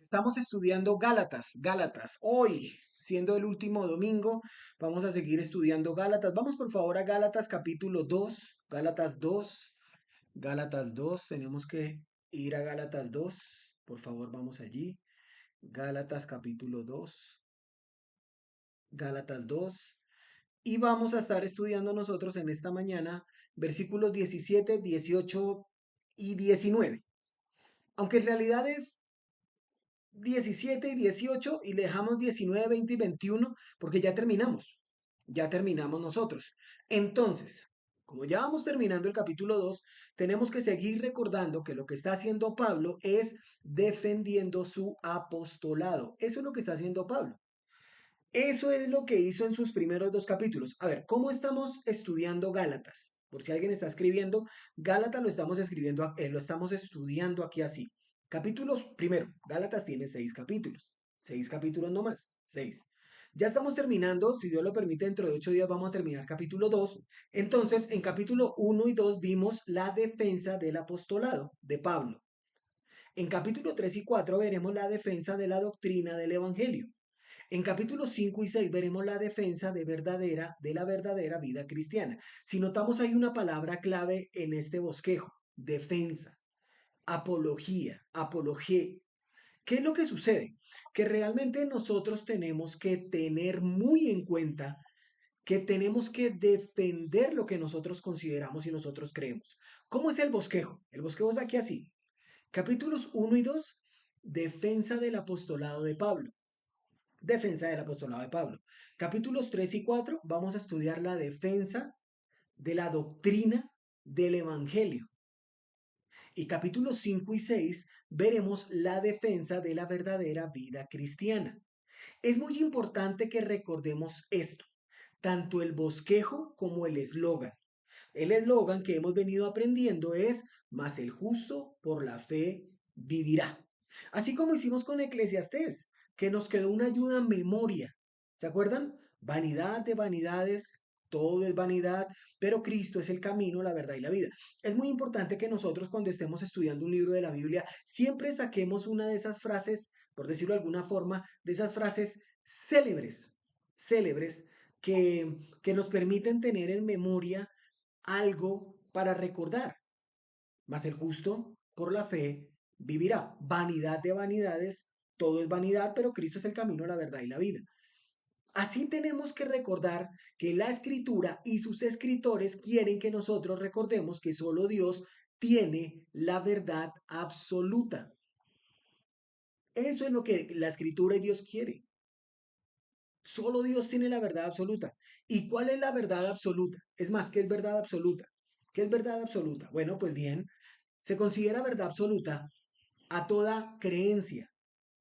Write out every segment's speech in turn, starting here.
Estamos estudiando Gálatas. Hoy, siendo el último domingo, vamos a seguir estudiando Gálatas. Vamos por favor a Gálatas capítulo 2, Gálatas 2, tenemos que ir a Gálatas 2. Por favor, vamos allí. Gálatas capítulo 2, Gálatas 2. Y vamos a estar estudiando nosotros en esta mañana versículos 17, 18 y 19. Aunque en realidad es 17 y 18 y le dejamos 19, 20 y 21 porque ya terminamos nosotros. Entonces, como ya vamos terminando el capítulo 2, tenemos que seguir recordando que lo que está haciendo Pablo es defendiendo su apostolado. Eso es lo que está haciendo Pablo. Eso es lo que hizo en sus primeros dos capítulos. A ver, ¿cómo estamos estudiando Gálatas? Por si alguien está escribiendo, Gálatas lo estamos estudiando aquí así. Capítulos, primero, Gálatas tiene 6 capítulos. 6 capítulos no más, 6. Ya estamos terminando, si Dios lo permite, dentro de 8 días vamos a terminar capítulo 2. Entonces, en capítulo 1 y 2 vimos la defensa del apostolado de Pablo. En capítulo 3 y 4 veremos la defensa de la doctrina del evangelio. En capítulos 5 y 6 veremos la defensa de la verdadera vida cristiana. Si notamos, hay una palabra clave en este bosquejo: defensa, apología, apologé. ¿Qué es lo que sucede? Que realmente nosotros tenemos que tener muy en cuenta que tenemos que defender lo que nosotros consideramos y nosotros creemos. ¿Cómo es el bosquejo? El bosquejo es aquí así. Capítulos 1 y 2, defensa del apostolado de Pablo. Defensa del apostolado de Pablo. Capítulos 3 y 4 vamos a estudiar la defensa de la doctrina del Evangelio. Y capítulos 5 y 6 veremos la defensa de la verdadera vida cristiana. Es muy importante que recordemos esto, tanto el bosquejo como el eslogan. El eslogan que hemos venido aprendiendo es: mas el justo por la fe vivirá. Así como hicimos con Eclesiastés, que nos quedó una ayuda en memoria. ¿Se acuerdan? Vanidad de vanidades, todo es vanidad, pero Cristo es el camino, la verdad y la vida. Es muy importante que nosotros, cuando estemos estudiando un libro de la Biblia, siempre saquemos una de esas frases, por decirlo de alguna forma, de esas frases célebres que nos permiten tener en memoria algo para recordar. Mas el justo por la fe vivirá. Vanidad de vanidades, todo es vanidad, pero Cristo es el camino, la verdad y la vida. Así tenemos que recordar que la escritura y sus escritores quieren que nosotros recordemos que solo Dios tiene la verdad absoluta. Eso es lo que la escritura y Dios quiere. Solo Dios tiene la verdad absoluta. ¿Y cuál es la verdad absoluta? Es más, ¿qué es verdad absoluta? ¿Qué es verdad absoluta? Bueno, pues bien, se considera verdad absoluta a toda creencia,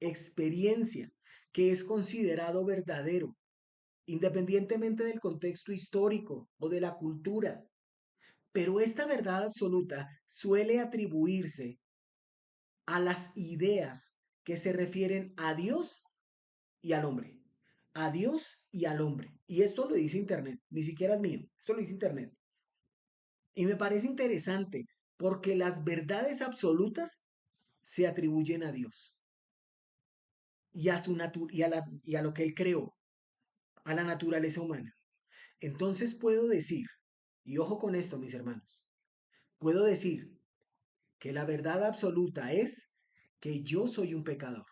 experiencia que es considerado verdadero, independientemente del contexto histórico o de la cultura. Pero esta verdad absoluta suele atribuirse a las ideas que se refieren a Dios y al hombre. A Dios y al hombre. Y esto lo dice Internet, ni siquiera es mío, esto lo dice Internet. Y me parece interesante porque las verdades absolutas se atribuyen a Dios y a, y a lo que Él creó, a la naturaleza humana. Entonces puedo decir, y ojo con esto, mis hermanos, puedo decir que la verdad absoluta es que yo soy un pecador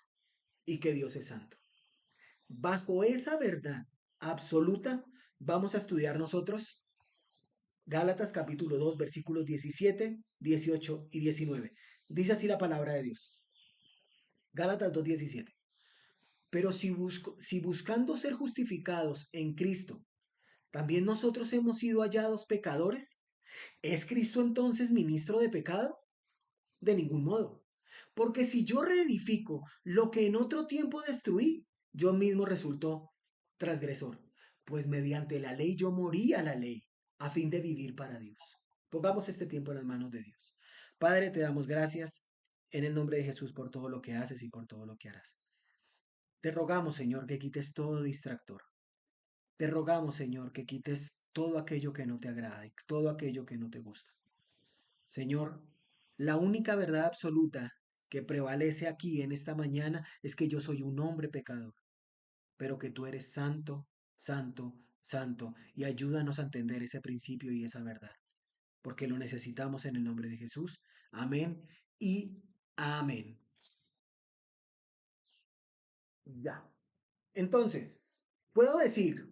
y que Dios es santo. Bajo esa verdad absoluta vamos a estudiar nosotros Gálatas capítulo 2 versículos 17, 18 y 19. Dice así la palabra de Dios. Gálatas 2:17. Pero si buscando ser justificados en Cristo, también nosotros hemos sido hallados pecadores, ¿es Cristo entonces ministro de pecado? De ningún modo. Porque si yo reedifico lo que en otro tiempo destruí, yo mismo resulto transgresor. Pues mediante la ley yo morí a la ley, a fin de vivir para Dios. Pongamos este tiempo en las manos de Dios. Padre, te damos gracias en el nombre de Jesús por todo lo que haces y por todo lo que harás. Te rogamos, Señor, que quites todo distractor. Te rogamos, Señor, que quites todo aquello que no te agrada y todo aquello que no te gusta. Señor, la única verdad absoluta que prevalece aquí en esta mañana es que yo soy un hombre pecador, pero que tú eres santo, santo, santo, y ayúdanos a entender ese principio y esa verdad, porque lo necesitamos en el nombre de Jesús. Amén y amén. Ya. Entonces, puedo decir,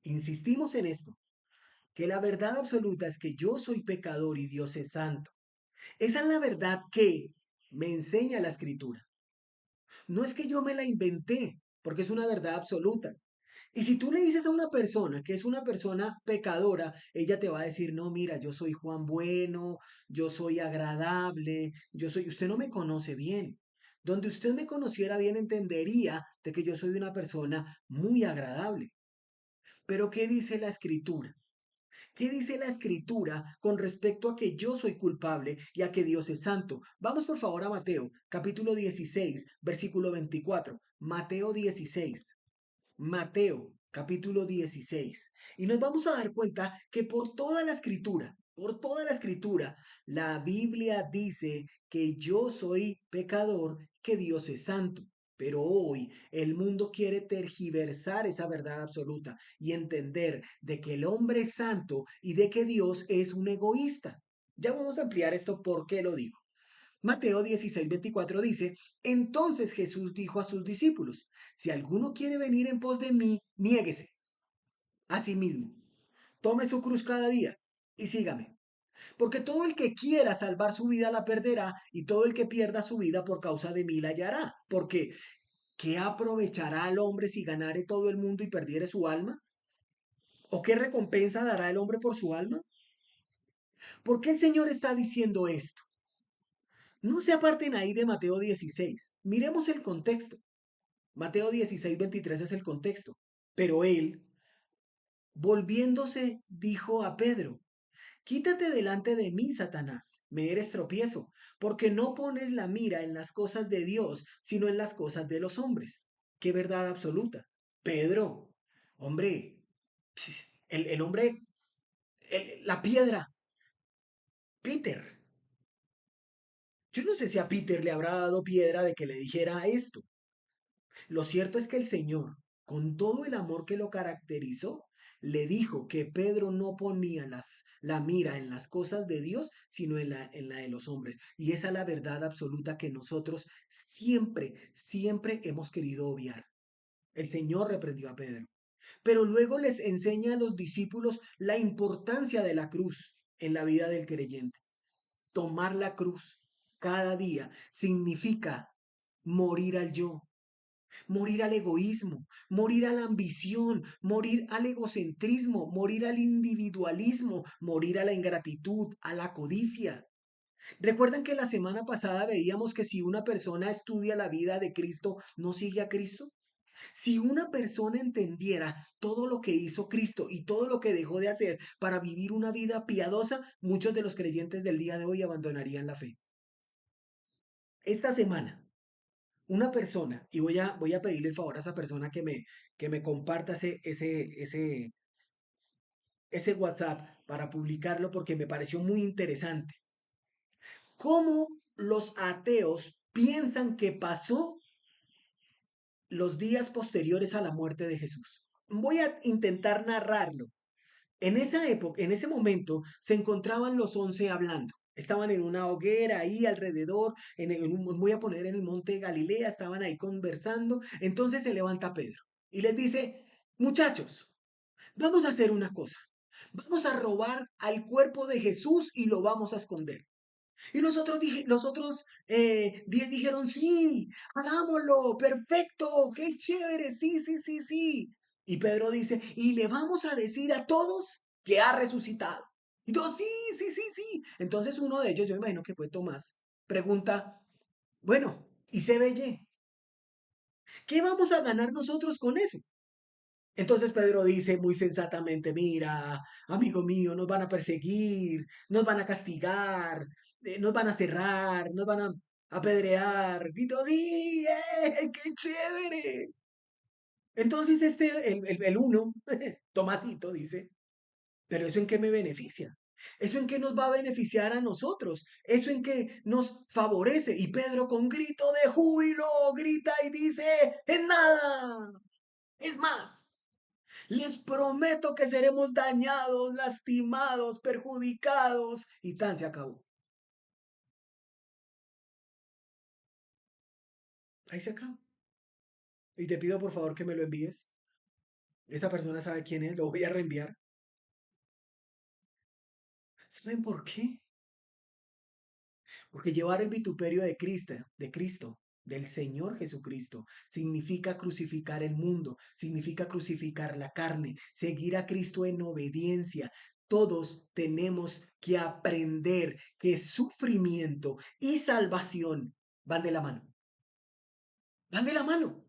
insistimos en esto, que la verdad absoluta es que yo soy pecador y Dios es santo. Esa es la verdad que me enseña la escritura. No es que yo me la inventé, porque es una verdad absoluta. Y si tú le dices a una persona que es una persona pecadora, ella te va a decir, no, mira, yo soy Juan bueno, yo soy agradable, yo soy, usted no me conoce bien. Donde usted me conociera bien, entendería de que yo soy una persona muy agradable. Pero ¿qué dice la escritura? ¿Qué dice la escritura con respecto a que yo soy culpable y a que Dios es santo? Vamos por favor a Mateo, capítulo 16, versículo 24. Mateo 16. Mateo, capítulo 16. Y nos vamos a dar cuenta que por toda la escritura, la Biblia dice que yo soy pecador, que Dios es santo. Pero hoy el mundo quiere tergiversar esa verdad absoluta y entender de que el hombre es santo y de que Dios es un egoísta. Ya vamos a ampliar esto, ¿por qué lo digo? Mateo 16:24 dice, entonces Jesús dijo a sus discípulos, si alguno quiere venir en pos de mí, niéguese a sí mismo, tome su cruz cada día y sígame. Porque todo el que quiera salvar su vida la perderá y todo el que pierda su vida por causa de mí la hallará. Porque, ¿qué aprovechará al hombre si ganare todo el mundo y perdiere su alma? ¿O qué recompensa dará el hombre por su alma? ¿Por qué el Señor está diciendo esto? No se aparten ahí de Mateo 16. Miremos el contexto. Mateo 16:23 es el contexto. Pero él, volviéndose, dijo a Pedro, quítate delante de mí, Satanás, me eres tropiezo, porque no pones la mira en las cosas de Dios, sino en las cosas de los hombres. Qué verdad absoluta. Pedro, hombre, el hombre, la piedra, Peter. Yo no sé si a Peter le habrá dado piedra de que le dijera esto. Lo cierto es que el Señor, con todo el amor que lo caracterizó, le dijo que Pedro no ponía la mira en las cosas de Dios, sino en la de los hombres. Y esa es la verdad absoluta que nosotros siempre, siempre hemos querido obviar. El Señor reprendió a Pedro, pero luego les enseña a los discípulos la importancia de la cruz en la vida del creyente. Tomar la cruz cada día significa morir al yo, morir al egoísmo, morir a la ambición, morir al egocentrismo, morir al individualismo, morir a la ingratitud, a la codicia. ¿Recuerdan que la semana pasada veíamos que si una persona estudia la vida de Cristo, no sigue a Cristo? Si una persona entendiera todo lo que hizo Cristo y todo lo que dejó de hacer para vivir una vida piadosa, muchos de los creyentes del día de hoy abandonarían la fe. Esta semana una persona, y voy a pedirle el favor a esa persona que me comparta ese WhatsApp para publicarlo porque me pareció muy interesante. ¿Cómo los ateos piensan que pasó los días posteriores a la muerte de Jesús? Voy a intentar narrarlo. En esa época, en ese momento, se encontraban los 11 hablando. Estaban en una hoguera ahí alrededor, voy a poner en el monte Galilea, estaban ahí conversando. Entonces se levanta Pedro y les dice, muchachos, vamos a hacer una cosa. Vamos a robar al cuerpo de Jesús y lo vamos a esconder. Y los otros 10 dijeron, sí, hagámoslo, perfecto, qué chévere, sí, sí, sí, sí. Y Pedro dice, y le vamos a decir a todos que ha resucitado. Y todos, sí, sí, sí, sí. Entonces uno de ellos, yo me imagino que fue Tomás, pregunta, bueno, ¿y se veye? ¿Qué vamos a ganar nosotros con eso? Entonces Pedro dice muy sensatamente, mira, amigo mío, nos van a perseguir, nos van a castigar, nos van a cerrar, nos van a apedrear. Y todo, sí, qué chévere. Entonces el uno, Tomasito, dice, pero ¿eso en qué me beneficia? ¿Eso en qué nos va a beneficiar a nosotros? ¿Eso en qué nos favorece? Y Pedro con grito de júbilo grita y dice, en nada, es más. Les prometo que seremos dañados, lastimados, perjudicados. Y tan se acabó. Ahí se acabó. Y te pido por favor que me lo envíes. Esa persona sabe quién es, lo voy a reenviar. ¿Saben por qué? Porque llevar el vituperio de Cristo, del Señor Jesucristo, significa crucificar el mundo, significa crucificar la carne, seguir a Cristo en obediencia. Todos tenemos que aprender que sufrimiento y salvación van de la mano. Van de la mano.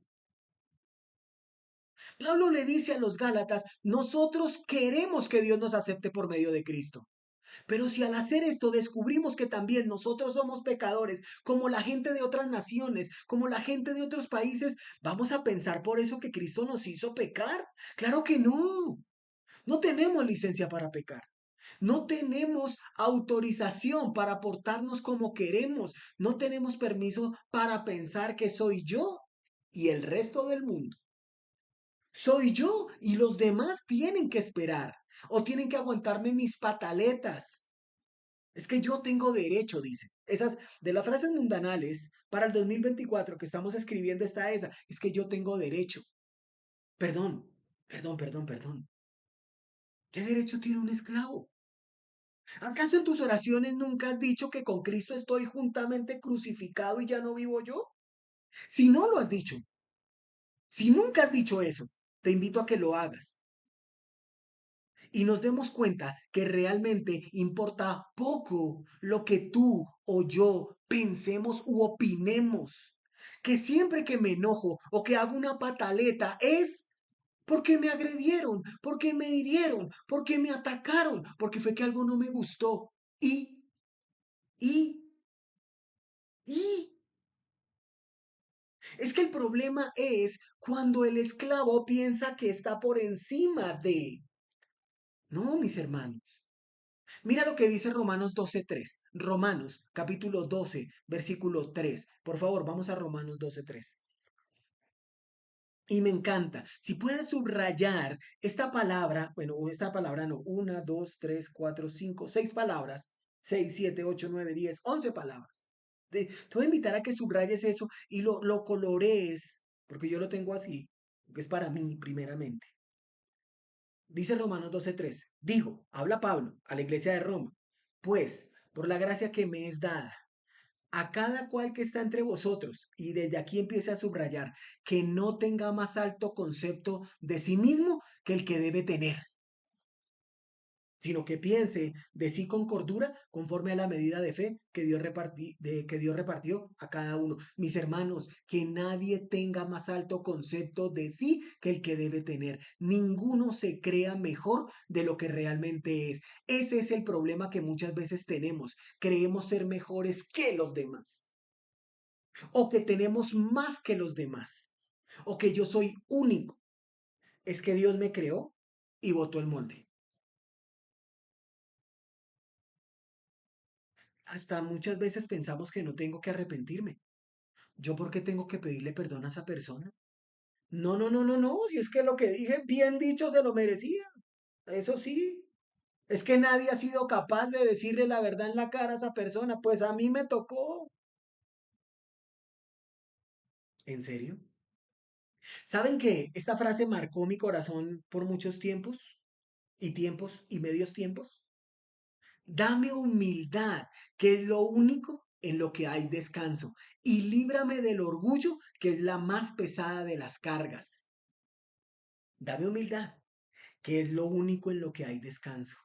Pablo le dice a los Gálatas, nosotros queremos que Dios nos acepte por medio de Cristo. Pero si al hacer esto descubrimos que también nosotros somos pecadores, como la gente de otras naciones, como la gente de otros países, ¿vamos a pensar por eso que Cristo nos hizo pecar? Claro que no. No tenemos licencia para pecar. No tenemos autorización para portarnos como queremos. No tenemos permiso para pensar que soy yo y el resto del mundo. Soy yo y los demás tienen que esperar o tienen que aguantarme mis pataletas. Es que yo tengo derecho, dice. Esas de las frases mundanales para el 2024 que estamos escribiendo está esa. Es que yo tengo derecho. Perdón, perdón. ¿Qué derecho tiene un esclavo? ¿Acaso en tus oraciones nunca has dicho que con Cristo estoy juntamente crucificado y ya no vivo yo? Si no lo has dicho, si nunca has dicho eso, te invito a que lo hagas y nos demos cuenta que realmente importa poco lo que tú o yo pensemos u opinemos. Que siempre que me enojo o que hago una pataleta es porque me agredieron, porque me hirieron, porque me atacaron, porque fue que algo no me gustó. Y, y. Es que el problema es cuando el esclavo piensa que está por encima de... No, mis hermanos. Mira lo que dice Romanos 12:3. Romanos capítulo 12, versículo 3. Por favor, vamos a Romanos 12:3. Y me encanta. Si puedes subrayar esta palabra, bueno, esta palabra no, una, dos, tres, cuatro, cinco, seis palabras, 6, 7, 8, 9, 10, 11 palabras. Te voy a invitar a que subrayes eso y lo colorees, porque yo lo tengo así, que es para mí primeramente. Dice Romanos 12:3. Dijo, habla Pablo a la iglesia de Roma, pues, por la gracia que me es dada, a cada cual que está entre vosotros, y desde aquí empiece a subrayar, que no tenga más alto concepto de sí mismo que el que debe tener, sino que piense de sí con cordura conforme a la medida de fe que Dios repartió a cada uno. Mis hermanos, que nadie tenga más alto concepto de sí que el que debe tener. Ninguno se crea mejor de lo que realmente es. Ese es el problema que muchas veces tenemos. Creemos ser mejores que los demás o que tenemos más que los demás o que yo soy único. Es que Dios me creó y botó el molde. Hasta muchas veces pensamos que no tengo que arrepentirme. ¿Yo por qué tengo que pedirle perdón a esa persona? No. Si es que lo que dije, bien dicho, se lo merecía. Eso sí. Es que nadie ha sido capaz de decirle la verdad en la cara a esa persona. Pues a mí me tocó. ¿En serio? ¿Saben que esta frase marcó mi corazón por muchos tiempos? Y tiempos y medios tiempos. Dame humildad, que es lo único en lo que hay descanso, y líbrame del orgullo, que es la más pesada de las cargas. Dame humildad, que es lo único en lo que hay descanso,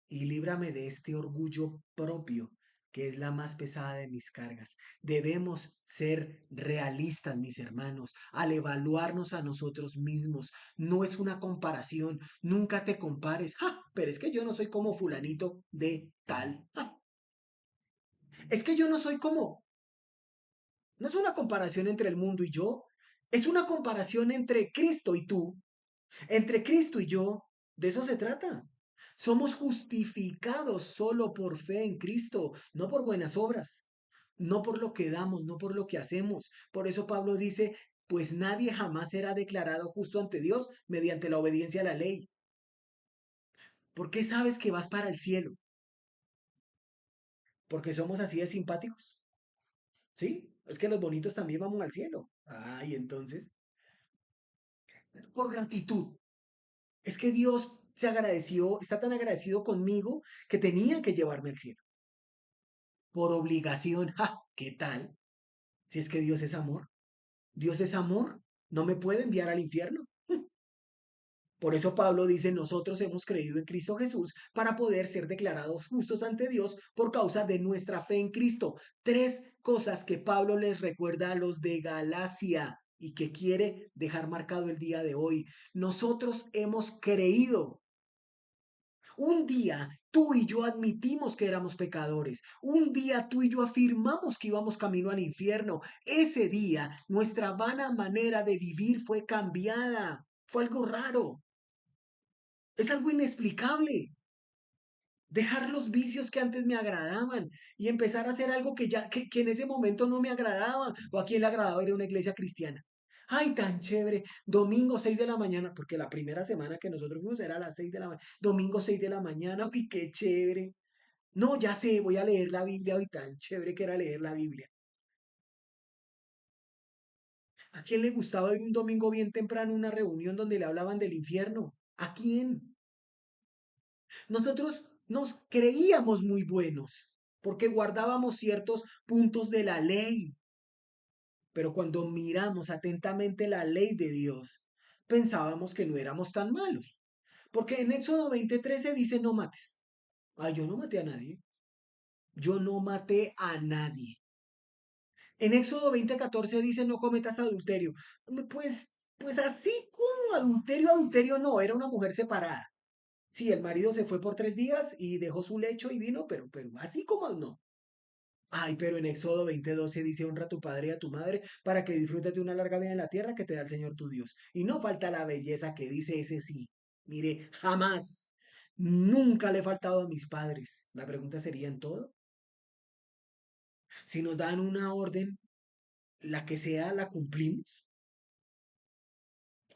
y líbrame de este orgullo propio, que es la más pesada de mis cargas. Debemos ser realistas, mis hermanos, al evaluarnos a nosotros mismos. No es una comparación, nunca te compares. ¡Ah! Pero es que yo no soy como fulanito de tal. ¡Ah! Es que yo no soy como... No es una comparación entre el mundo y yo, es una comparación entre Cristo y tú, entre Cristo y yo. De eso se trata. Somos justificados solo por fe en Cristo, no por buenas obras, no por lo que damos, no por lo que hacemos. Por eso Pablo dice, pues nadie jamás será declarado justo ante Dios mediante la obediencia a la ley. ¿Por qué sabes que vas para el cielo? Porque somos así de simpáticos, ¿sí? Es que los bonitos también vamos al cielo. Ay, entonces, por gratitud. Es que Dios se agradeció, está tan agradecido conmigo que tenía que llevarme al cielo. Por obligación. ¡Ja! ¿Qué tal? Si es que Dios es amor. Dios es amor. No me puede enviar al infierno. Por eso Pablo dice, nosotros hemos creído en Cristo Jesús para poder ser declarados justos ante Dios por causa de nuestra fe en Cristo. Tres cosas que Pablo les recuerda a los de Galacia y que quiere dejar marcado el día de hoy. Nosotros hemos creído. Un día tú y yo admitimos que éramos pecadores. Un día tú y yo afirmamos que íbamos camino al infierno. Ese día nuestra vana manera de vivir fue cambiada. Fue algo raro. Es algo inexplicable. Dejar los vicios que antes me agradaban y empezar a hacer algo que en ese momento no me agradaba. O a quien le agradaba ir a una iglesia cristiana. Ay, tan chévere. Domingo 6 de la mañana, porque la primera semana que nosotros fuimos era a las 6 de la mañana. Domingo 6 de la mañana, uy, qué chévere. No, ya sé, voy a leer la Biblia hoy, tan chévere que era leer la Biblia. ¿A quién le gustaba ir un domingo bien temprano a una reunión donde le hablaban del infierno? ¿A quién? Nosotros nos creíamos muy buenos porque guardábamos ciertos puntos de la ley, pero cuando miramos atentamente la ley de Dios, pensábamos que no éramos tan malos. Porque en Éxodo 20:13 dice no mates. Ay, yo no maté a nadie. Yo no maté a nadie. En Éxodo 20:14 dice no cometas adulterio. Pues así como adulterio, adulterio no, era una mujer separada. Sí, el marido se fue por 3 días y dejó su lecho y vino, pero así como no. Ay, pero en Éxodo 20:12 dice honra a tu padre y a tu madre para que disfrutes de una larga vida en la tierra que te da el Señor tu Dios. Y no falta la belleza que dice ese sí. Mire, jamás, nunca le he faltado a mis padres. La pregunta sería en todo. Si nos dan una orden, la que sea, la cumplimos.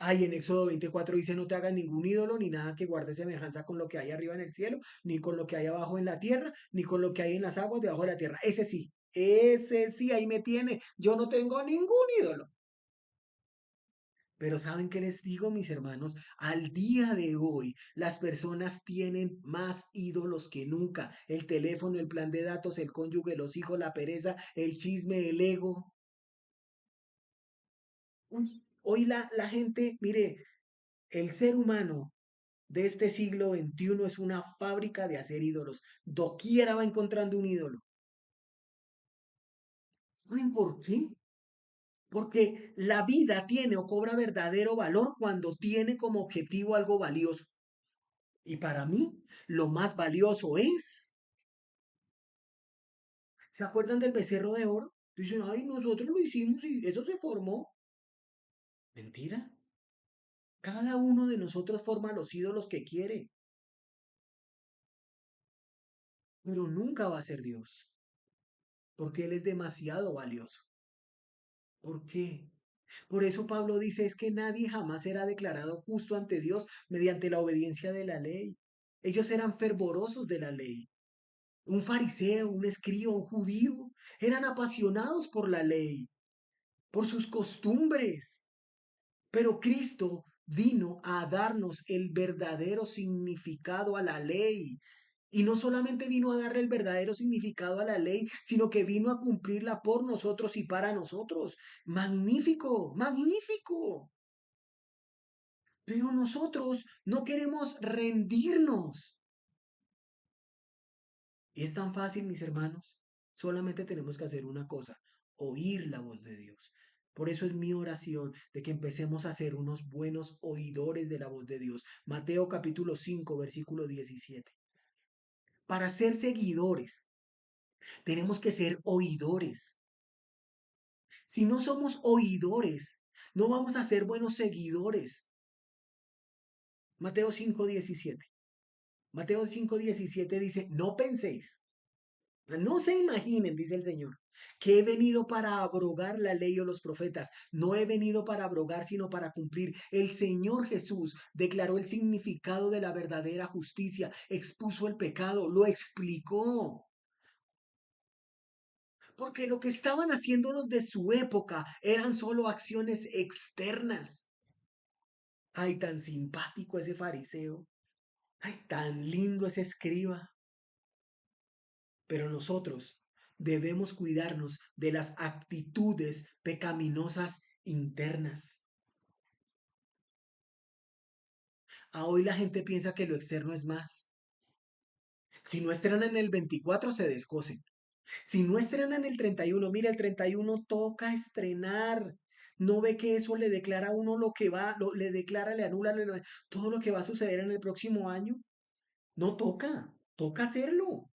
Ay, en Éxodo 24 dice, no te hagas ningún ídolo, ni nada que guarde semejanza con lo que hay arriba en el cielo, ni con lo que hay abajo en la tierra, ni con lo que hay en las aguas debajo de la tierra. Ese sí, ahí me tiene. Yo no tengo ningún ídolo. Pero ¿saben qué les digo, mis hermanos? Al día de hoy, las personas tienen más ídolos que nunca. El teléfono, el plan de datos, el cónyuge, los hijos, la pereza, el chisme, el ego. Uy, hoy la gente, mire, el ser humano de este siglo XXI es una fábrica de hacer ídolos. Doquiera va encontrando un ídolo. ¿Saben por qué? Porque la vida tiene o cobra verdadero valor cuando tiene como objetivo algo valioso. Y para mí, lo más valioso es, ¿se acuerdan del becerro de oro? Dicen, ay, nosotros lo hicimos y eso se formó. Mentira. Cada uno de nosotros forma los ídolos que quiere, pero nunca va a ser Dios, porque Él es demasiado valioso. ¿Por qué? Por eso Pablo dice es que nadie jamás será declarado justo ante Dios mediante la obediencia de la ley. Ellos eran fervorosos de la ley. Un fariseo, un escriba, un judío, eran apasionados por la ley, por sus costumbres. Pero Cristo vino a darnos el verdadero significado a la ley. Y no solamente vino a darle el verdadero significado a la ley, sino que vino a cumplirla por nosotros y para nosotros. Magnífico, magnífico. Pero nosotros no queremos rendirnos. Y es tan fácil, mis hermanos. Solamente tenemos que hacer una cosa, oír la voz de Dios. Por eso es mi oración de que empecemos a ser unos buenos oidores de la voz de Dios. Mateo capítulo 5, versículo 17. Para ser seguidores, tenemos que ser oidores. Si no somos oidores, no vamos a ser buenos seguidores. Mateo 5:17. Mateo 5:17 dice, no penséis, no se imaginen, dice el Señor, que he venido para abrogar la ley o los profetas. No he venido para abrogar, sino para cumplir. El Señor Jesús declaró el significado de la verdadera justicia, expuso el pecado, lo explicó. Porque lo que estaban haciendo los de su época eran solo acciones externas. Ay, tan simpático ese fariseo. Ay, tan lindo ese escriba. Pero nosotros debemos cuidarnos de las actitudes pecaminosas internas. A hoy la gente piensa que lo externo es más. Si no estrenan el 24 se descosen. Si no estrenan el 31, mira, el 31 toca estrenar. No ve que eso le declara a uno lo que va, le declara, le anula todo lo que va a suceder en el próximo año. No toca, toca hacerlo.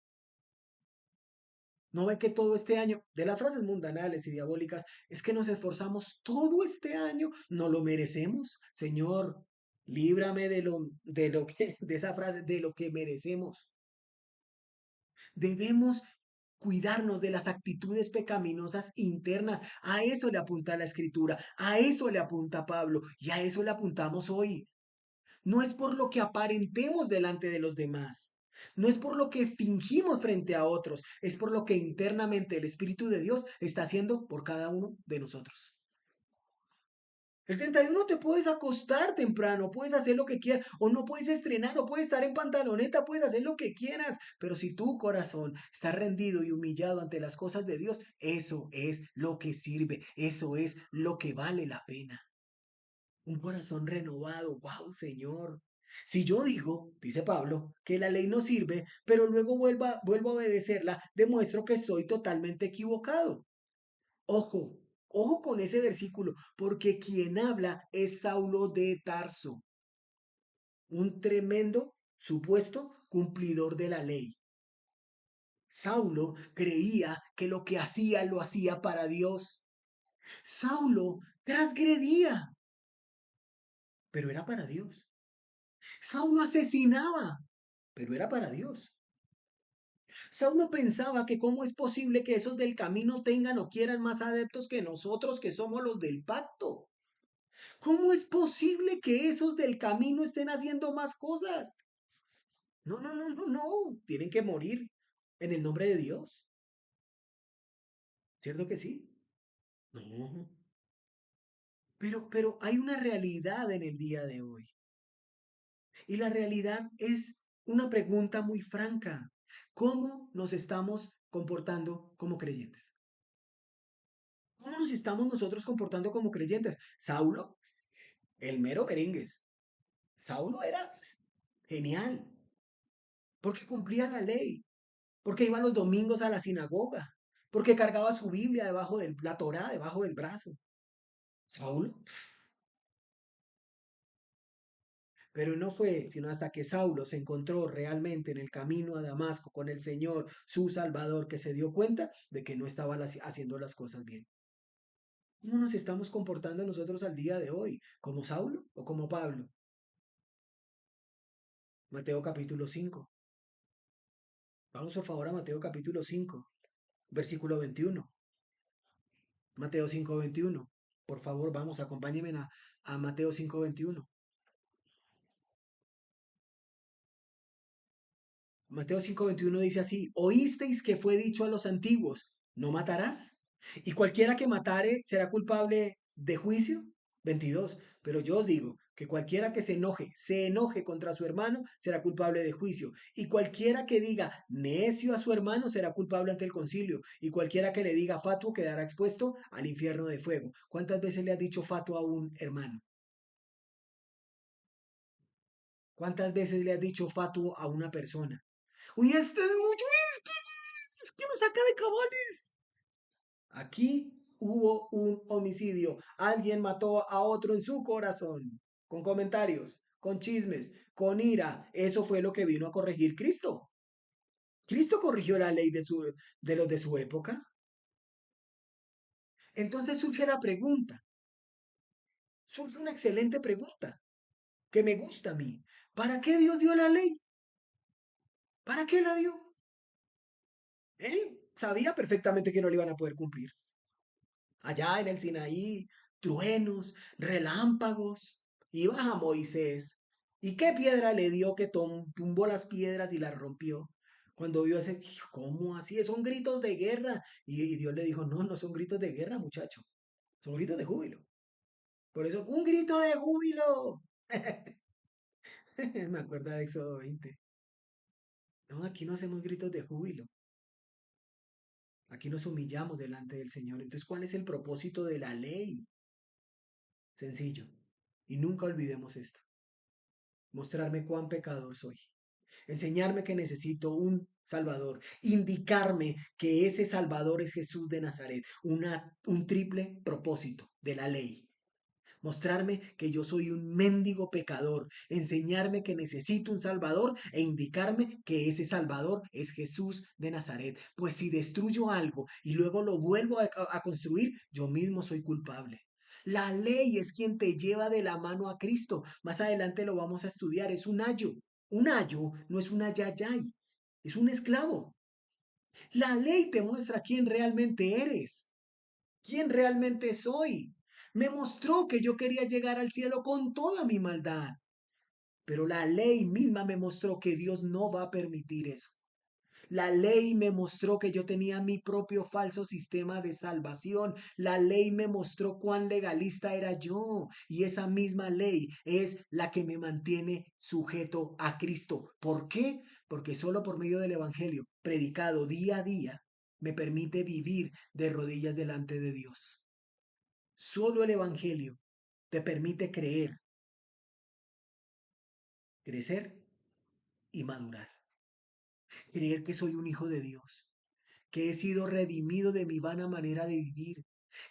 No ve que todo este año, de las frases mundanales y diabólicas, es que nos esforzamos todo este año, no lo merecemos. Señor, líbrame de esa frase, de lo que merecemos. Debemos cuidarnos de las actitudes pecaminosas internas. A eso le apunta la escritura, a eso le apunta Pablo y a eso le apuntamos hoy. No es por lo que aparentemos delante de los demás. No es por lo que fingimos frente a otros, es por lo que internamente el Espíritu de Dios está haciendo por cada uno de nosotros. El 31 te puedes acostar temprano, puedes hacer lo que quieras, o no puedes estrenar, o puedes estar en pantaloneta, puedes hacer lo que quieras, pero si tu corazón está rendido y humillado ante las cosas de Dios, eso es lo que sirve, eso es lo que vale la pena. Un corazón renovado, wow, Señor. Si yo digo, dice Pablo, que la ley no sirve, pero luego vuelvo a obedecerla, demuestro que estoy totalmente equivocado. Ojo, ojo con ese versículo, porque quien habla es Saulo de Tarso, un tremendo supuesto cumplidor de la ley. Saulo creía que lo que hacía lo hacía para Dios. Saulo transgredía, pero era para Dios. Saulo asesinaba, pero era para Dios. Saulo pensaba que cómo es posible que esos del camino tengan o quieran más adeptos que nosotros que somos los del pacto. ¿Cómo es posible que esos del camino estén haciendo más cosas? No, no, no, no, no. Tienen que morir en el nombre de Dios. ¿Cierto que sí? No. Pero hay una realidad en el día de hoy. Y la realidad es una pregunta muy franca. ¿Cómo nos estamos comportando como creyentes? ¿Cómo nos estamos nosotros comportando como creyentes? Saulo, el mero merengues. Saulo era genial, porque cumplía la ley, porque iba los domingos a la sinagoga, porque cargaba su Biblia debajo de la Torá, debajo del brazo. Saulo. Pero no fue sino hasta que Saulo se encontró realmente en el camino a Damasco con el Señor, su Salvador, que se dio cuenta de que no estaba haciendo las cosas bien. ¿Cómo nos estamos comportando nosotros al día de hoy? ¿Como Saulo o como Pablo? Mateo capítulo 5. Vamos por favor a Mateo capítulo 5, versículo 21. Mateo 5 21. Por favor, vamos, acompáñenme a Mateo 5 21. Mateo 5:21 dice así, oísteis que fue dicho a los antiguos, no matarás. Y cualquiera que matare será culpable de juicio. 22. Pero yo os digo que cualquiera que se enoje contra su hermano, será culpable de juicio. Y cualquiera que diga necio a su hermano, será culpable ante el concilio. Y cualquiera que le diga fatuo, quedará expuesto al infierno de fuego. ¿Cuántas veces le has dicho fatuo a un hermano? ¿Cuántas veces le has dicho fatuo a una persona? Uy, este es mucho, es que me saca de cabales. Aquí hubo un homicidio. Alguien mató a otro en su corazón. Con comentarios, con chismes, con ira. Eso fue lo que vino a corregir Cristo. Cristo corrigió la ley de los de su época. Entonces surge la pregunta. Surge una excelente pregunta que me gusta a mí. ¿Para qué Dios dio la ley? ¿Para qué la dio? Él sabía perfectamente que no le iban a poder cumplir. Allá en el Sinaí, truenos, relámpagos, y baja Moisés. ¿Y qué piedra le dio que tumbó las piedras y las rompió? Cuando vio ese, ¿cómo así? Son gritos de guerra. Y Dios le dijo, no, no son gritos de guerra, muchacho, son gritos de júbilo. Por eso, un grito de júbilo. Me acuerdo de Éxodo 20. No, aquí no hacemos gritos de júbilo. Aquí nos humillamos delante del Señor. Entonces, ¿cuál es el propósito de la ley? Sencillo. Y nunca olvidemos esto. Mostrarme cuán pecador soy. Enseñarme que necesito un Salvador. Indicarme que ese Salvador es Jesús de Nazaret. Un triple propósito de la ley. Mostrarme que yo soy un mendigo pecador, enseñarme que necesito un Salvador e indicarme que ese Salvador es Jesús de Nazaret. Pues si destruyo algo y luego lo vuelvo a construir, yo mismo soy culpable. La ley es quien te lleva de la mano a Cristo. Más adelante lo vamos a estudiar. Es un ayo. Un ayo no es una yayay, es un esclavo. La ley te muestra quién realmente eres, quién realmente soy. Me mostró que yo quería llegar al cielo con toda mi maldad, pero la ley misma me mostró que Dios no va a permitir eso. La ley me mostró que yo tenía mi propio falso sistema de salvación. La ley me mostró cuán legalista era yo. Y esa misma ley es la que me mantiene sujeto a Cristo. ¿Por qué? Porque solo por medio del Evangelio, predicado día a día, me permite vivir de rodillas delante de Dios. Solo el Evangelio te permite creer, crecer y madurar. Creer que soy un hijo de Dios, que he sido redimido de mi vana manera de vivir,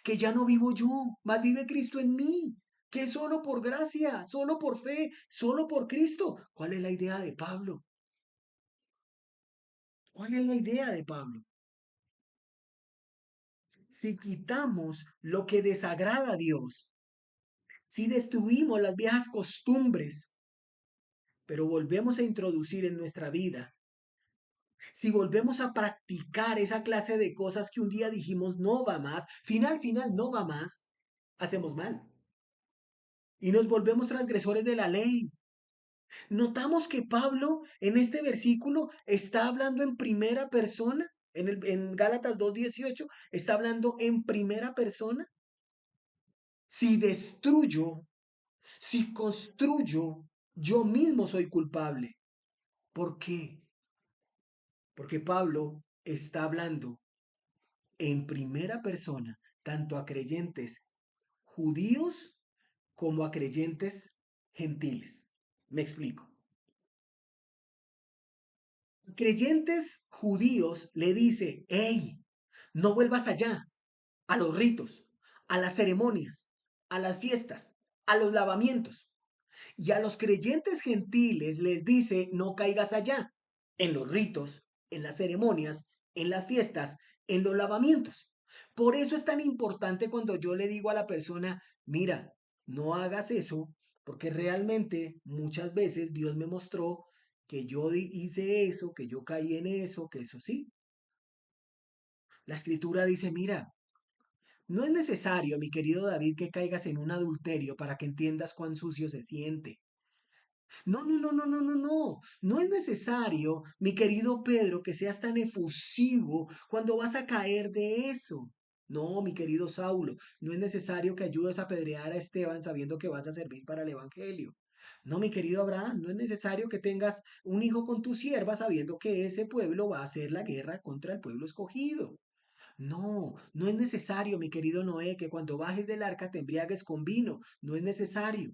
que ya no vivo yo, más vive Cristo en mí, que solo por gracia, solo por fe, solo por Cristo. ¿Cuál es la idea de Pablo? ¿Cuál es la idea de Pablo? Si quitamos lo que desagrada a Dios, si destruimos las viejas costumbres, pero volvemos a introducir en nuestra vida, si volvemos a practicar esa clase de cosas que un día dijimos no va más, final no va más, hacemos mal y nos volvemos transgresores de la ley. Notamos que Pablo en este versículo está hablando en primera persona, en Gálatas 2:18 está hablando en primera persona. Si destruyo, si construyo, yo mismo soy culpable. ¿Por qué? Porque Pablo está hablando en primera persona, tanto a creyentes judíos como a creyentes gentiles. Me explico. Creyentes judíos le dice, hey, no vuelvas allá, a los ritos, a las ceremonias, a las fiestas, a los lavamientos. Y a los creyentes gentiles les dice, no caigas allá, en los ritos, en las ceremonias, en las fiestas, en los lavamientos. Por eso es tan importante cuando yo le digo a la persona, mira, no hagas eso, porque realmente muchas veces Dios me mostró que yo hice eso, que yo caí en eso, que eso sí. La escritura dice, mira, no es necesario, mi querido David, que caigas en un adulterio para que entiendas cuán sucio se siente. No, no, no, no, no, no, no. No es necesario, mi querido Pedro, que seas tan efusivo cuando vas a caer de eso. No, mi querido Saulo, no es necesario que ayudes a apedrear a Esteban sabiendo que vas a servir para el Evangelio. No, mi querido Abraham, no es necesario que tengas un hijo con tu sierva sabiendo que ese pueblo va a hacer la guerra contra el pueblo escogido. No, no es necesario, mi querido Noé, que cuando bajes del arca te embriagues con vino. No es necesario.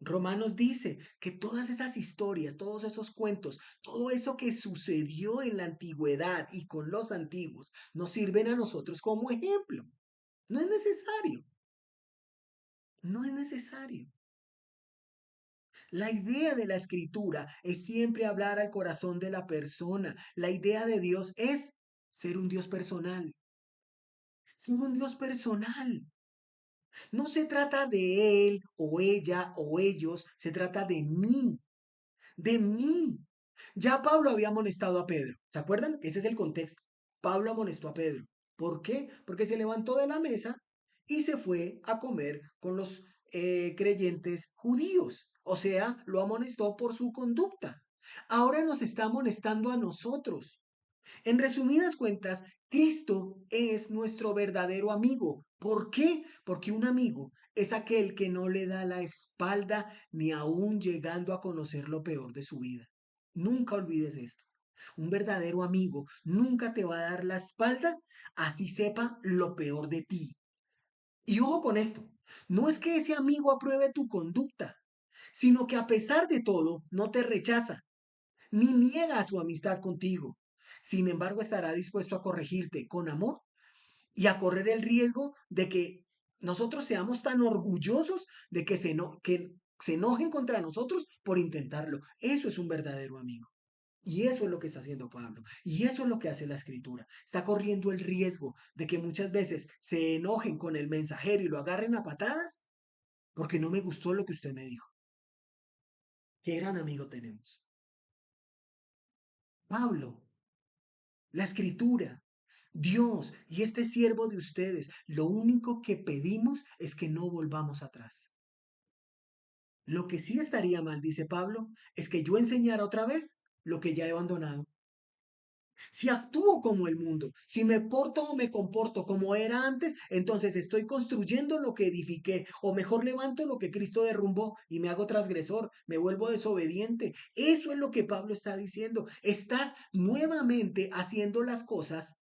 Romanos dice que todas esas historias, todos esos cuentos, todo eso que sucedió en la antigüedad y con los antiguos, nos sirven a nosotros como ejemplo. No es necesario, no es necesario. La idea de la escritura es siempre hablar al corazón de la persona. La idea de Dios es ser un Dios personal, ser un Dios personal. No se trata de él o ella o ellos, se trata de mí, de mí. Ya Pablo había amonestado a Pedro. ¿Se acuerdan? Ese es el contexto. Pablo amonestó a Pedro. ¿Por qué? Porque se levantó de la mesa y se fue a comer con los creyentes judíos. O sea, lo amonestó por su conducta. Ahora nos está amonestando a nosotros. En resumidas cuentas, Cristo es nuestro verdadero amigo. ¿Por qué? Porque un amigo es aquel que no le da la espalda ni aún llegando a conocer lo peor de su vida. Nunca olvides esto. Un verdadero amigo nunca te va a dar la espalda, así sepa lo peor de ti. Y ojo con esto, no es que ese amigo apruebe tu conducta, sino que a pesar de todo no te rechaza ni niega su amistad contigo. Sin embargo, estará dispuesto a corregirte con amor y a correr el riesgo de que nosotros seamos tan orgullosos de que se enojen contra nosotros por intentarlo. Eso es un verdadero amigo. Y eso es lo que está haciendo Pablo. Y eso es lo que hace la escritura. Está corriendo el riesgo de que muchas veces se enojen con el mensajero y lo agarren a patadas porque no me gustó lo que usted me dijo. Qué gran amigo tenemos. Pablo, la escritura, Dios y este siervo de ustedes, lo único que pedimos es que no volvamos atrás. Lo que sí estaría mal, dice Pablo, es que yo enseñara otra vez lo que ya he abandonado. Si actúo como el mundo, si me porto o me comporto como era antes, entonces estoy construyendo lo que edifiqué, o mejor levanto lo que Cristo derrumbó y me hago transgresor, me vuelvo desobediente. Eso es lo que Pablo está diciendo. Estás nuevamente haciendo las cosas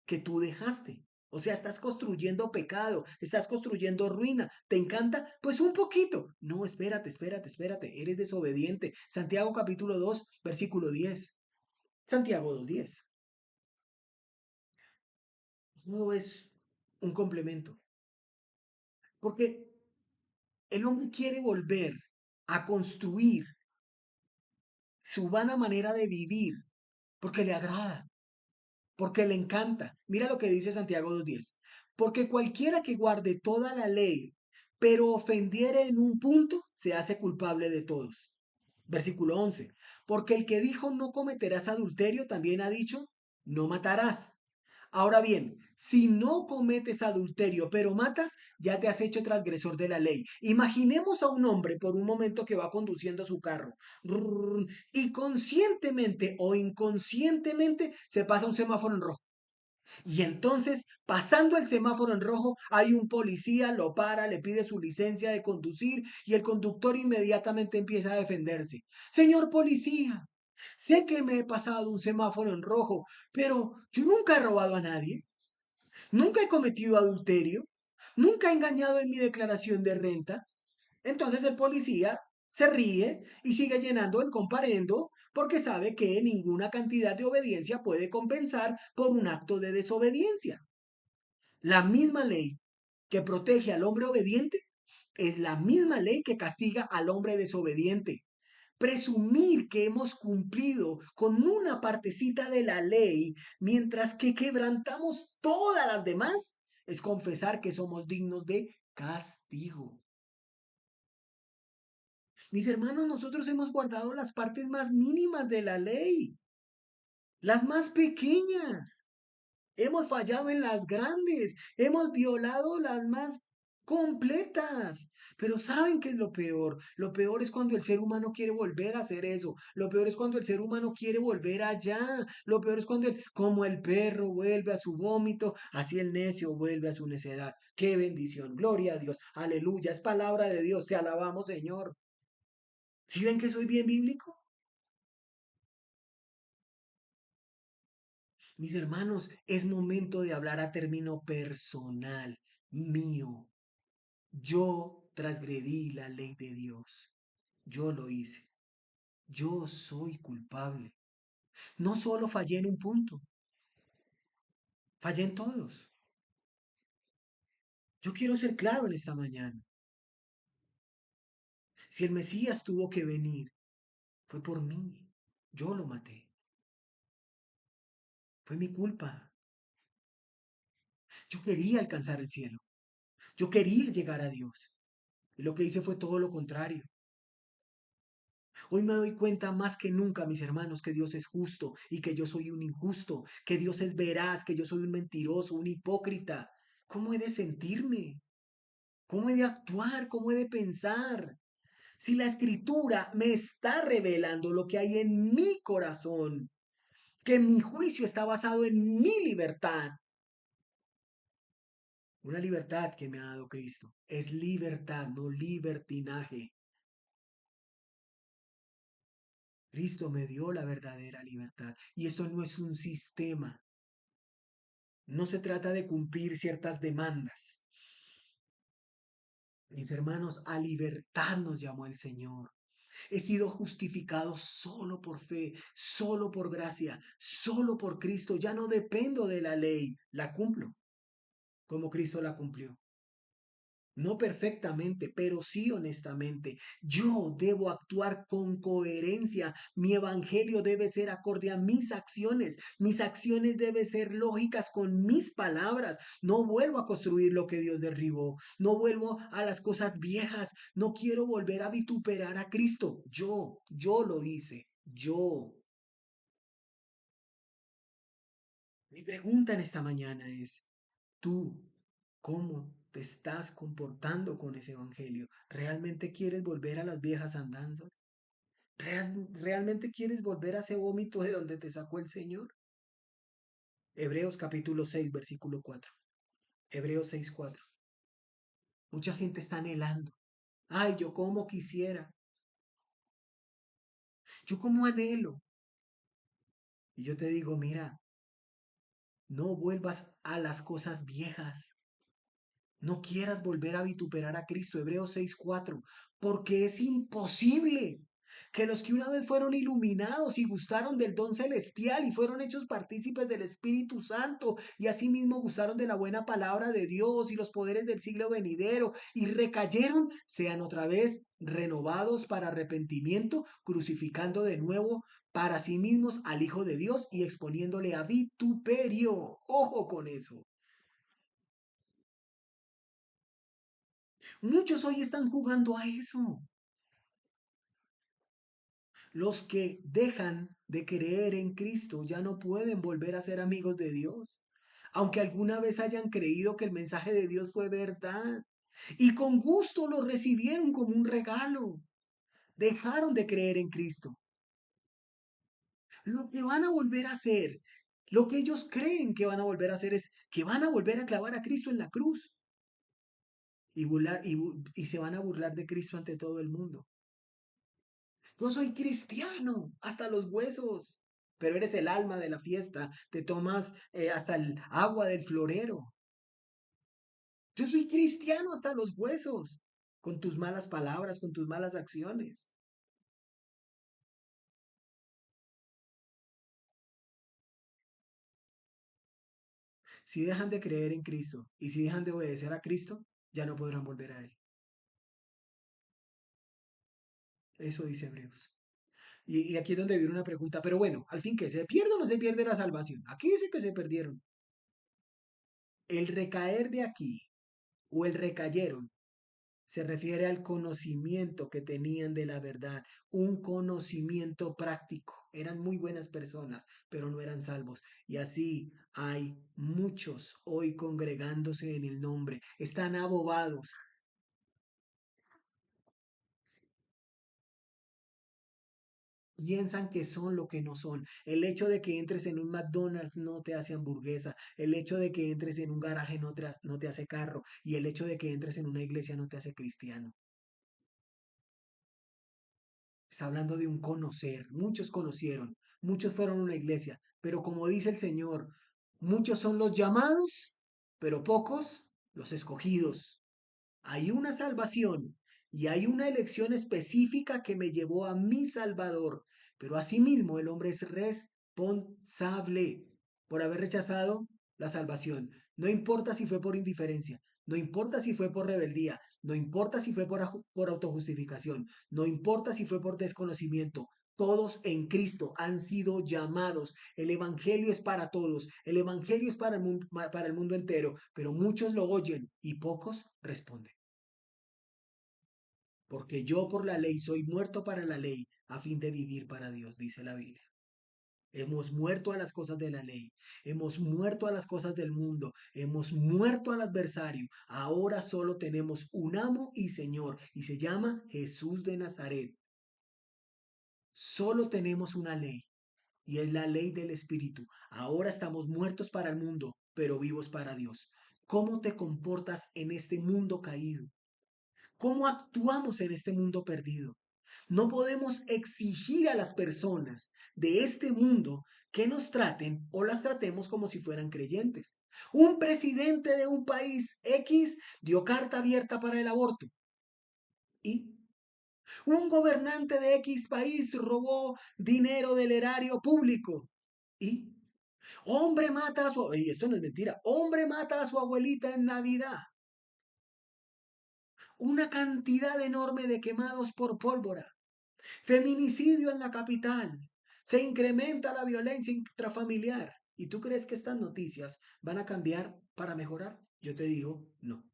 que tú dejaste. O sea, estás construyendo pecado, estás construyendo ruina. ¿Te encanta? Pues un poquito. No, espérate, espérate, espérate. Eres desobediente. Santiago capítulo 2 versículo 10. Santiago 2:10. No es un complemento. Porque el hombre quiere volver a construir su vana manera de vivir porque le agrada, porque le encanta. Mira lo que dice Santiago 2:10. Porque cualquiera que guarde toda la ley, pero ofendiere en un punto, se hace culpable de todos. Versículo 11. Porque el que dijo no cometerás adulterio, también ha dicho no matarás. Ahora bien, si no cometes adulterio, pero matas, ya te has hecho transgresor de la ley. Imaginemos a un hombre por un momento que va conduciendo su carro y conscientemente o inconscientemente se pasa un semáforo en rojo. Y entonces, pasando el semáforo en rojo, hay un policía, lo para, le pide su licencia de conducir y el conductor inmediatamente empieza a defenderse. Señor policía, sé que me he pasado un semáforo en rojo, pero yo nunca he robado a nadie, nunca he cometido adulterio, nunca he engañado en mi declaración de renta. Entonces el policía se ríe y sigue llenando el comparendo porque sabe que ninguna cantidad de obediencia puede compensar por un acto de desobediencia. La misma ley que protege al hombre obediente es la misma ley que castiga al hombre desobediente. Presumir que hemos cumplido con una partecita de la ley mientras que quebrantamos todas las demás es confesar que somos dignos de castigo. Mis hermanos, nosotros hemos guardado las partes más mínimas de la ley, las más pequeñas. Hemos fallado en las grandes, hemos violado las más completas. Pero ¿saben qué es lo peor? Lo peor es cuando el ser humano quiere volver a hacer eso. Lo peor es cuando el ser humano quiere volver allá. Lo peor es cuando, como el perro vuelve a su vómito, así el necio vuelve a su necedad. ¡Qué bendición! Gloria a Dios. Aleluya. Es palabra de Dios. Te alabamos, Señor. ¿Sí ven que soy bien bíblico? Mis hermanos, es momento de hablar a término personal, mío. Yo transgredí la ley de Dios. Yo lo hice. Yo soy culpable. No solo fallé en un punto, fallé en todos. Yo quiero ser claro en esta mañana. Si el Mesías tuvo que venir, fue por mí. Yo lo maté. Fue mi culpa. Yo quería alcanzar el cielo. Yo quería llegar a Dios. Y lo que hice fue todo lo contrario. Hoy me doy cuenta más que nunca, mis hermanos, que Dios es justo y que yo soy un injusto, que Dios es veraz, que yo soy un mentiroso, un hipócrita. ¿Cómo he de sentirme? ¿Cómo he de actuar? ¿Cómo he de pensar? Si la escritura me está revelando lo que hay en mi corazón, que mi juicio está basado en mi libertad, una libertad que me ha dado Cristo, es libertad, no libertinaje. Cristo me dio la verdadera libertad y esto no es un sistema, no se trata de cumplir ciertas demandas. Mis hermanos, a libertad nos llamó el Señor. He sido justificado solo por fe, solo por gracia, solo por Cristo. Ya no dependo de la ley, la cumplo como Cristo la cumplió. No perfectamente, pero sí honestamente. Yo debo actuar con coherencia. Mi evangelio debe ser acorde a mis acciones. Mis acciones deben ser lógicas con mis palabras. No vuelvo a construir lo que Dios derribó. No vuelvo a las cosas viejas. No quiero volver a vituperar a Cristo. Yo lo hice. Yo. Mi pregunta en esta mañana es, ¿tú cómo te estás comportando con ese evangelio? ¿Realmente quieres volver a las viejas andanzas? ¿Realmente quieres volver a ese vómito de donde te sacó el Señor? Hebreos capítulo 6 versículo 4. Hebreos 6 4. Mucha gente está anhelando. Ay, yo como quisiera. Yo como anhelo. Y yo te digo, mira, no vuelvas a las cosas viejas. No quieras volver a vituperar a Cristo, Hebreos 6:4, porque es imposible que los que una vez fueron iluminados y gustaron del don celestial y fueron hechos partícipes del Espíritu Santo y asimismo gustaron de la buena palabra de Dios y los poderes del siglo venidero y recayeron, sean otra vez renovados para arrepentimiento, crucificando de nuevo para sí mismos al Hijo de Dios y exponiéndole a vituperio. Ojo con eso. Muchos hoy están jugando a eso. Los que dejan de creer en Cristo ya no pueden volver a ser amigos de Dios, aunque alguna vez hayan creído que el mensaje de Dios fue verdad y con gusto lo recibieron como un regalo. Dejaron de creer en Cristo. Lo que van a volver a hacer, lo que ellos creen que van a volver a hacer es que van a volver a clavar a Cristo en la cruz y se van a burlar de Cristo ante todo el mundo. Yo soy cristiano hasta los huesos, pero eres el alma de la fiesta, te tomas hasta el agua del florero. Yo soy cristiano hasta los huesos, con tus malas palabras, con tus malas acciones. Si dejan de creer en Cristo y si dejan de obedecer a Cristo, ya no podrán volver a Él. Eso dice Hebreos. Y aquí es donde viene una pregunta, pero bueno, al fin, ¿qué se pierde o no se pierde la salvación? Aquí dice que se perdieron. El recaer de aquí o el recayeron se refiere al conocimiento que tenían de la verdad, un conocimiento práctico. Eran muy buenas personas, pero no eran salvos. Y así hay muchos hoy congregándose en el nombre. Están abobados. Piensan que son lo que no son. El hecho de que entres en un McDonald's no te hace hamburguesa. El hecho de que entres en un garaje no te hace carro. Y el hecho de que entres en una iglesia no te hace cristiano. Está hablando de un conocer. Muchos conocieron, muchos fueron a una iglesia, pero como dice el Señor, muchos son los llamados, pero pocos los escogidos. Hay una salvación y hay una elección específica que me llevó a mi Salvador, pero asimismo el hombre es responsable por haber rechazado la salvación. No importa si fue por indiferencia, no importa si fue por rebeldía, no importa si fue por autojustificación, no importa si fue por desconocimiento. Todos en Cristo han sido llamados. El Evangelio es para todos. El Evangelio es para el mundo entero. Pero muchos lo oyen y pocos responden. porque yo por la ley soy muerto para la ley, a fin de vivir para Dios, dice la Biblia. Hemos muerto a las cosas de la ley, hemos muerto a las cosas del mundo, hemos muerto al adversario. Ahora solo tenemos un amo y Señor, y se llama Jesús de Nazaret. Solo tenemos una ley, y es la ley del Espíritu. Ahora estamos muertos para el mundo, pero vivos para Dios. ¿Cómo te comportas en este mundo caído? ¿Cómo actuamos en este mundo perdido? No podemos exigir a las personas de este mundo que nos traten o las tratemos como si fueran creyentes. Un presidente de un país X dio carta abierta para el aborto y un gobernante de X país robó dinero del erario público y hombre mata a su... Y esto no es mentira. Hombre mata a su abuelita en Navidad. Una cantidad enorme de quemados por pólvora. Feminicidio en la capital. Se incrementa la violencia intrafamiliar. ¿Y tú crees que estas noticias van a cambiar para mejorar? Yo te digo, no.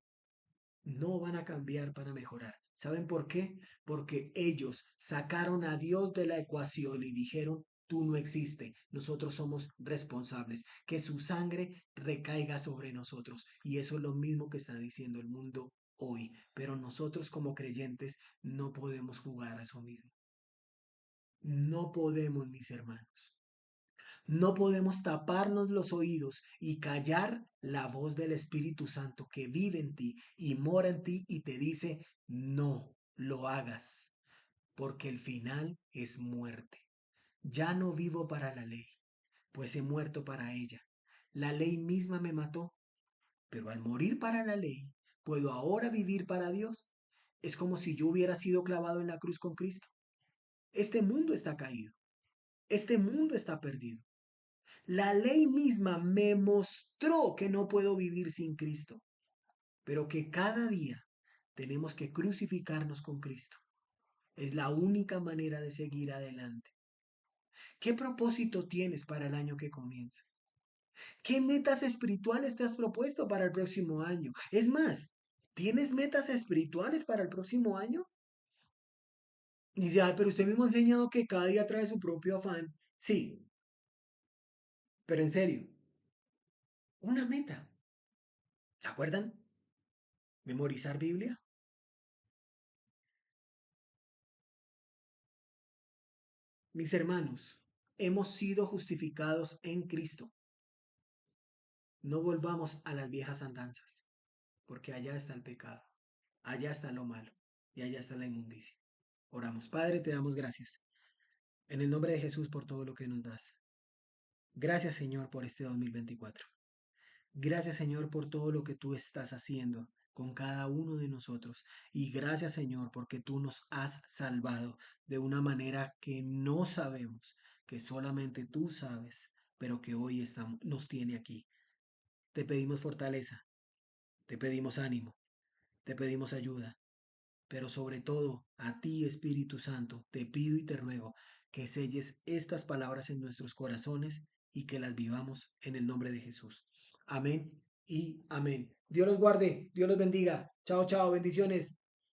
No van a cambiar para mejorar. ¿Saben por qué? Porque ellos sacaron a Dios de la ecuación y dijeron, tú no existes, nosotros somos responsables, que su sangre recaiga sobre nosotros. Y eso es lo mismo que está diciendo el mundo hoy. Pero nosotros como creyentes no podemos jugar a eso mismo. No podemos, mis hermanos. No podemos taparnos los oídos y callar la voz del Espíritu Santo que vive en ti y mora en ti y te dice, no lo hagas, porque el final es muerte. Ya no vivo para la ley, pues he muerto para ella. La ley misma me mató, pero al morir para la ley, puedo ahora vivir para Dios. Es como si yo hubiera sido clavado en la cruz con Cristo. Este mundo está caído, este mundo está perdido. La ley misma me mostró que no puedo vivir sin Cristo, pero que cada día tenemos que crucificarnos con Cristo. Es la única manera de seguir adelante. ¿Qué propósito tienes para el año que comienza? ¿Qué metas espirituales te has propuesto para el próximo año? Es más, ¿tienes metas espirituales para el próximo año? Y dice, ay, pero usted mismo ha enseñado que cada día trae su propio afán. Sí, pero en serio, una meta. ¿Se acuerdan? Memorizar Biblia. Mis hermanos, hemos sido justificados en Cristo. No volvamos a las viejas andanzas, porque allá está el pecado, allá está lo malo y allá está la inmundicia. Oramos. Padre, te damos gracias. En el nombre de Jesús por todo lo que nos das. Gracias, Señor, por este 2024. Gracias, Señor, por todo lo que tú estás haciendo con cada uno de nosotros. Y gracias, Señor, porque tú nos has salvado de una manera que no sabemos, que solamente tú sabes, pero que hoy nos tiene aquí. Te pedimos fortaleza, te pedimos ánimo, te pedimos ayuda, pero sobre todo a ti, Espíritu Santo, te pido y te ruego que selles estas palabras en nuestros corazones y que las vivamos en el nombre de Jesús. Amén y amén. Dios los guarde, Dios los bendiga. Chao, chao, bendiciones.